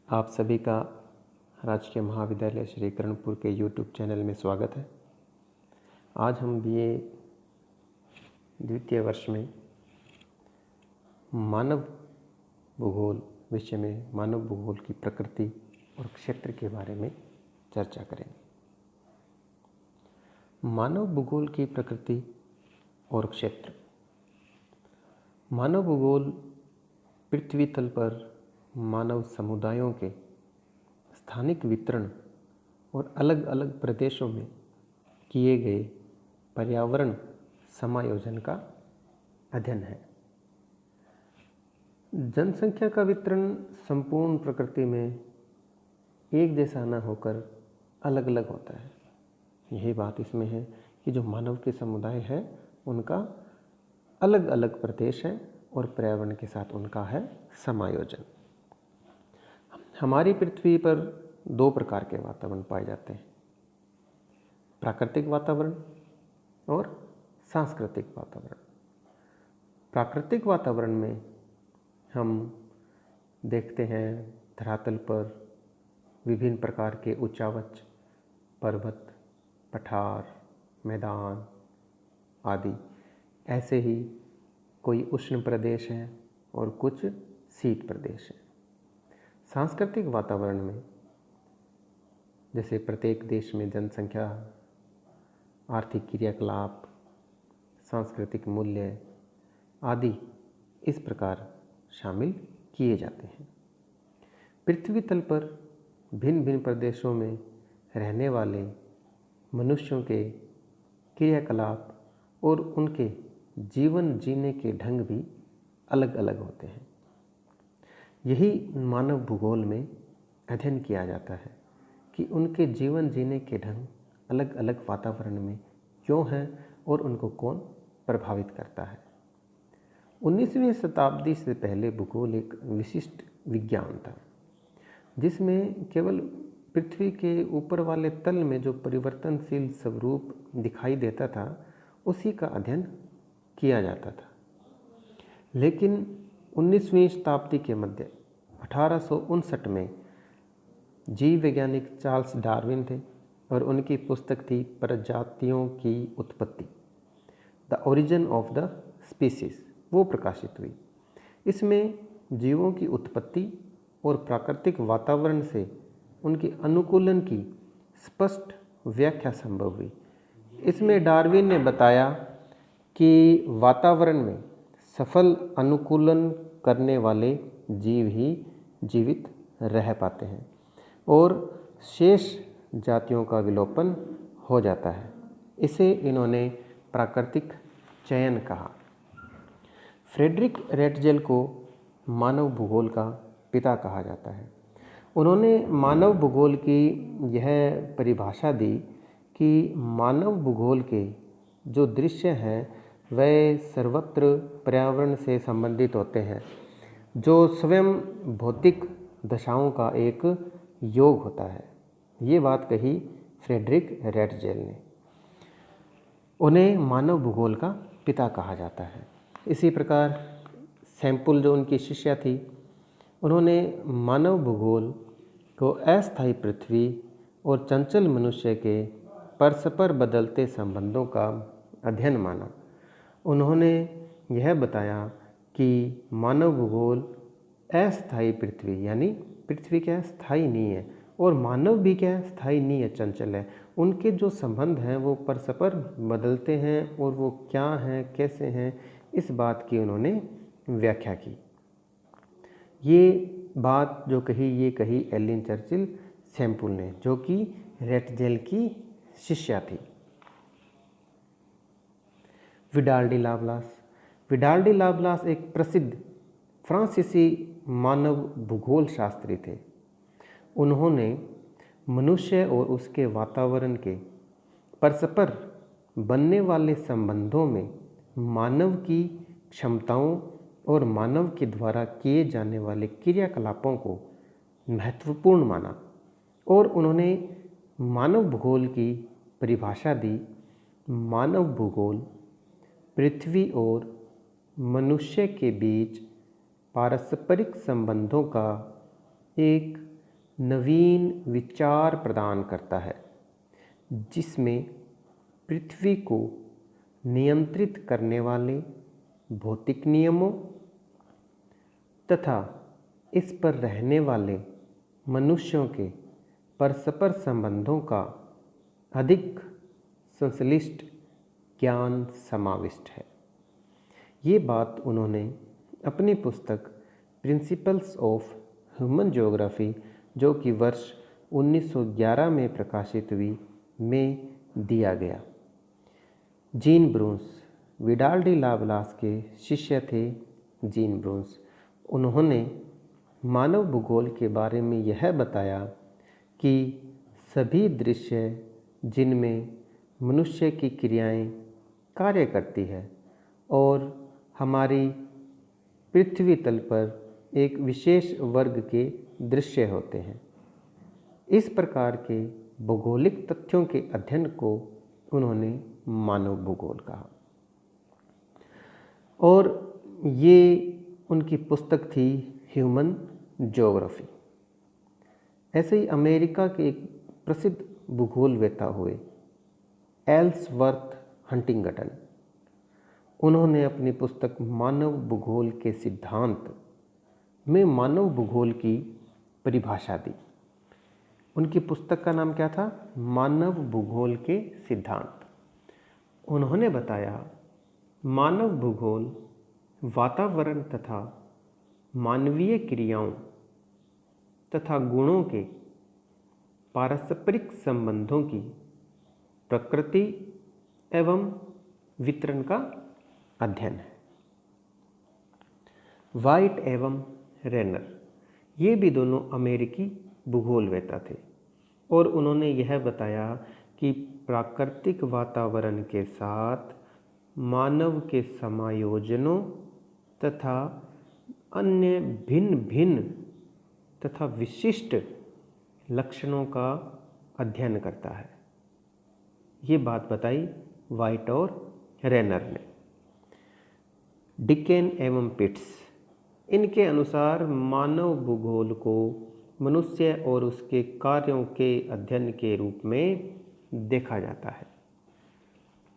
आप सभी का राजकीय महाविद्यालय श्री कर्णपुर के यूट्यूब चैनल में स्वागत है। आज हम बीए द्वितीय वर्ष में मानव भूगोल विषय में मानव भूगोल की प्रकृति और क्षेत्र के बारे में चर्चा करेंगे। मानव भूगोल की प्रकृति और क्षेत्र। मानव भूगोल पृथ्वी तल पर मानव समुदायों के स्थानिक वितरण और अलग अलग प्रदेशों में किए गए पर्यावरण समायोजन का अध्ययन है। जनसंख्या का वितरण संपूर्ण प्रकृति में एक जैसा न होकर अलग अलग होता है। यही बात इसमें है कि जो मानव के समुदाय है उनका अलग अलग प्रदेश है और पर्यावरण के साथ उनका है समायोजन। हमारी पृथ्वी पर दो प्रकार के वातावरण पाए जाते हैं, प्राकृतिक वातावरण और सांस्कृतिक वातावरण। प्राकृतिक वातावरण में हम देखते हैं धरातल पर विभिन्न प्रकार के उच्चावच, पर्वत, पठार, मैदान आदि। ऐसे ही कोई उष्ण प्रदेश है और कुछ शीत प्रदेश है। सांस्कृतिक वातावरण में जैसे प्रत्येक देश में जनसंख्या, आर्थिक क्रियाकलाप, सांस्कृतिक मूल्य आदि इस प्रकार शामिल किए जाते हैं। पृथ्वी तल पर भिन्न भिन्न प्रदेशों में रहने वाले मनुष्यों के क्रियाकलाप और उनके जीवन जीने के ढंग भी अलग अलग होते हैं। यही मानव भूगोल में अध्ययन किया जाता है कि उनके जीवन जीने के ढंग अलग अलग वातावरण में क्यों हैं और उनको कौन प्रभावित करता है। 19वीं शताब्दी से पहले भूगोल एक विशिष्ट विज्ञान था, जिसमें केवल पृथ्वी के ऊपर वाले तल में जो परिवर्तनशील स्वरूप दिखाई देता था उसी का अध्ययन किया जाता था। लेकिन 19वीं शताब्दी के मध्य 1859 में जीव वैज्ञानिक चार्ल्स डार्विन थे और उनकी पुस्तक थी प्रजातियों की उत्पत्ति, the origin of the species, वो प्रकाशित हुई। इसमें जीवों की उत्पत्ति और प्राकृतिक वातावरण से उनके अनुकूलन की स्पष्ट व्याख्या संभव हुई। इसमें डार्विन ने बताया कि वातावरण में सफल अनुकूलन करने वाले जीव ही जीवित रह पाते हैं और शेष जातियों का विलोपन हो जाता है। इसे इन्होंने प्राकृतिक चयन कहा। फ्रेडरिक रेटजेल को मानव भूगोल का पिता कहा जाता है। उन्होंने मानव भूगोल की यह परिभाषा दी कि मानव भूगोल के जो दृश्य हैं वे सर्वत्र पर्यावरण से संबंधित होते हैं, जो स्वयं भौतिक दशाओं का एक योग होता है। ये बात कही फ्रेडरिक रेटजेल ने। उन्हें मानव भूगोल का पिता कहा जाता है। इसी प्रकार सैंपुल जो उनकी शिष्या थी, उन्होंने मानव भूगोल को अस्थायी पृथ्वी और चंचल मनुष्य के परस्पर बदलते संबंधों का अध्ययन माना। उन्होंने यह बताया कि मानव भूगोल अस्थायी पृथ्वी यानी पृथ्वी क्या स्थायी नहीं है और मानव भी क्या स्थायी नहीं है, चंचल है। उनके जो संबंध हैं वो परस्पर बदलते हैं और वो क्या हैं, कैसे हैं, इस बात की उन्होंने व्याख्या की। ये बात जो कही ये कही एलिन चर्चिल सैंपुल ने, जो कि रेटजेल की शिष्या थी। Vidal de Laplace. Vidal de Laplace एक प्रसिद्ध फ्रांसीसी मानव भूगोल शास्त्री थे। उन्होंने मनुष्य और उसके वातावरण के परस्पर बनने वाले संबंधों में मानव की क्षमताओं और मानव के द्वारा किए जाने वाले क्रियाकलापों को महत्वपूर्ण माना और उन्होंने मानव भूगोल की परिभाषा दी। मानव भूगोल पृथ्वी और मनुष्य के बीच पारस्परिक संबंधों का एक नवीन विचार प्रदान करता है, जिसमें पृथ्वी को नियंत्रित करने वाले भौतिक नियमों तथा इस पर रहने वाले मनुष्यों के परस्पर संबंधों का अधिक संश्लिष्ट ज्ञान समाविष्ट है। ये बात उन्होंने अपनी पुस्तक प्रिंसिपल्स ऑफ ह्यूमन ज्योग्राफी, जो कि वर्ष 1911 में प्रकाशित हुई, में दिया गया। जीन ब्रूंस विडाल डी लाबलास के शिष्य थे। जीन ब्रूंस उन्होंने मानव भूगोल के बारे में यह बताया कि सभी दृश्य जिनमें मनुष्य की क्रियाएं कार्य करती है और हमारी पृथ्वी तल पर एक विशेष वर्ग के दृश्य होते हैं। इस प्रकार के भौगोलिक तथ्यों के अध्ययन को उन्होंने मानव भूगोल कहा और ये उनकी पुस्तक थी ह्यूमन ज्योग्राफी। ऐसे ही अमेरिका के एक प्रसिद्ध भूगोलवेत्ता हुए एल्सवर्थ हंटिंगटन, उन्होंने अपनी पुस्तक मानव भूगोल के सिद्धांत में मानव भूगोल की परिभाषा दी। उनकी पुस्तक का नाम क्या था? मानव भूगोल के सिद्धांत। उन्होंने बताया मानव भूगोल वातावरण तथा मानवीय क्रियाओं तथा गुणों के पारस्परिक संबंधों की प्रकृति एवं वितरण का अध्ययन है। वाइट एवं रेनर, ये भी दोनों अमेरिकी भूगोलवेत्ता थे और उन्होंने यह बताया कि प्राकृतिक वातावरण के साथ मानव के समायोजनों तथा अन्य भिन्न भिन्न तथा विशिष्ट लक्षणों का अध्ययन करता है। ये बात बताई वाइट और रेनर ने। डिकेन एवं पिट्स, इनके अनुसार मानव भूगोल को मनुष्य और उसके कार्यों के अध्ययन के रूप में देखा जाता है।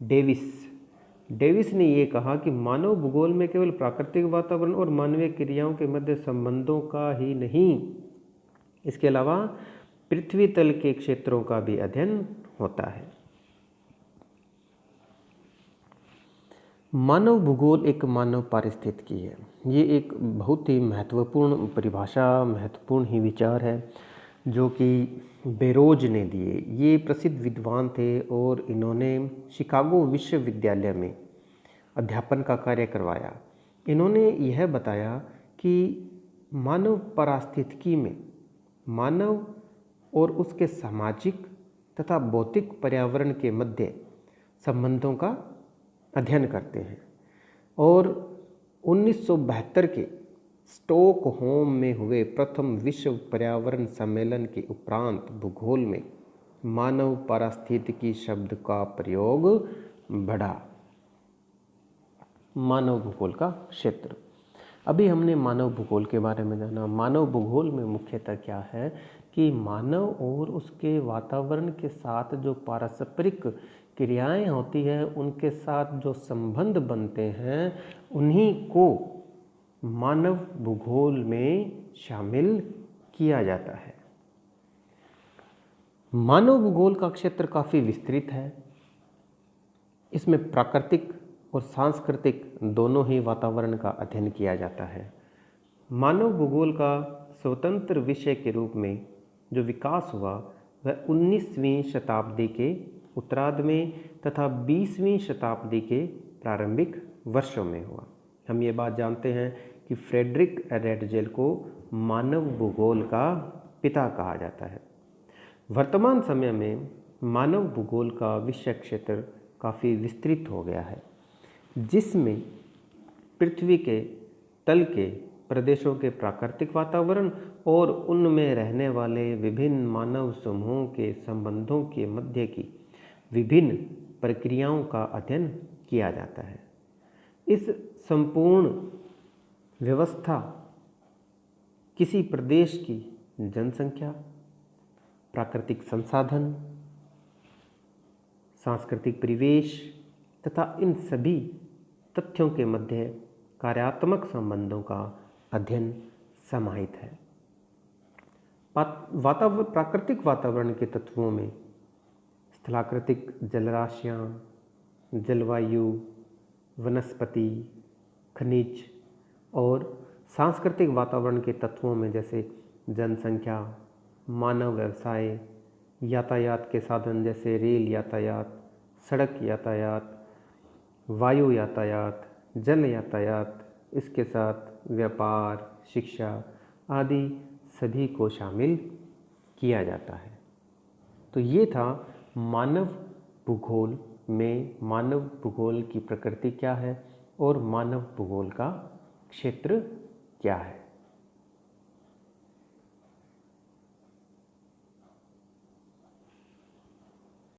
डेविस ने ये कहा कि मानव भूगोल में केवल प्राकृतिक वातावरण और मानवीय क्रियाओं के मध्य संबंधों का ही नहीं, इसके अलावा पृथ्वी तल के क्षेत्रों का भी अध्ययन होता है। मानव भूगोल एक मानव पारिस्थितिकी है। ये एक बहुत ही महत्वपूर्ण परिभाषा, महत्वपूर्ण ही विचार है जो कि बेरोज ने दिए। ये प्रसिद्ध विद्वान थे और इन्होंने शिकागो विश्वविद्यालय में अध्यापन का कार्य करवाया। इन्होंने यह बताया कि मानव पारिस्थितिकी में मानव और उसके सामाजिक तथा भौतिक पर्यावरण के मध्य संबंधों का अध्ययन करते हैं और 1972 के स्टॉकहोम में हुए प्रथम विश्व पर्यावरण सम्मेलन के उपरांत भूगोल में मानव पारिस्थितिकी शब्द का प्रयोग बढ़ा। मानव भूगोल का क्षेत्र। अभी हमने मानव भूगोल के बारे में जाना। मानव भूगोल में मुख्यतः क्या है कि मानव और उसके वातावरण के साथ जो पारस्परिक क्रियाएं होती है, उनके साथ जो संबंध बनते हैं, उन्हीं को मानव भूगोल में शामिल किया जाता है। मानव भूगोल का क्षेत्र काफ़ी विस्तृत है। इसमें प्राकृतिक और सांस्कृतिक दोनों ही वातावरण का अध्ययन किया जाता है। मानव भूगोल का स्वतंत्र विषय के रूप में जो विकास हुआ वह 19वीं शताब्दी के उत्तरार्ध में तथा 20वीं शताब्दी के प्रारंभिक वर्षों में हुआ। हम ये बात जानते हैं कि फ्रेडरिक रेडजेल को मानव भूगोल का पिता कहा जाता है। वर्तमान समय में मानव भूगोल का विषय क्षेत्र काफ़ी विस्तृत हो गया है, जिसमें पृथ्वी के तल के प्रदेशों के प्राकृतिक वातावरण और उनमें रहने वाले विभिन्न मानव समूहों के संबंधों के मध्य की विभिन्न प्रक्रियाओं का अध्ययन किया जाता है। इस संपूर्ण व्यवस्था किसी प्रदेश की जनसंख्या, प्राकृतिक संसाधन, सांस्कृतिक परिवेश तथा इन सभी तथ्यों के मध्य कार्यात्मक संबंधों का अध्ययन समाहित है। प्राकृतिक वातावरण के तत्वों में स्थलाकृतिक जलराशियाँ, जलवायु, वनस्पति, खनिज और सांस्कृतिक वातावरण के तत्वों में जैसे जनसंख्या, मानव व्यवसाय, यातायात के साधन जैसे रेल यातायात, सड़क यातायात, वायु यातायात, जल यातायात, इसके साथ व्यापार, शिक्षा आदि सभी को शामिल किया जाता है। तो ये था मानव भूगोल में मानव भूगोल की प्रकृति क्या है और मानव भूगोल का क्षेत्र क्या है।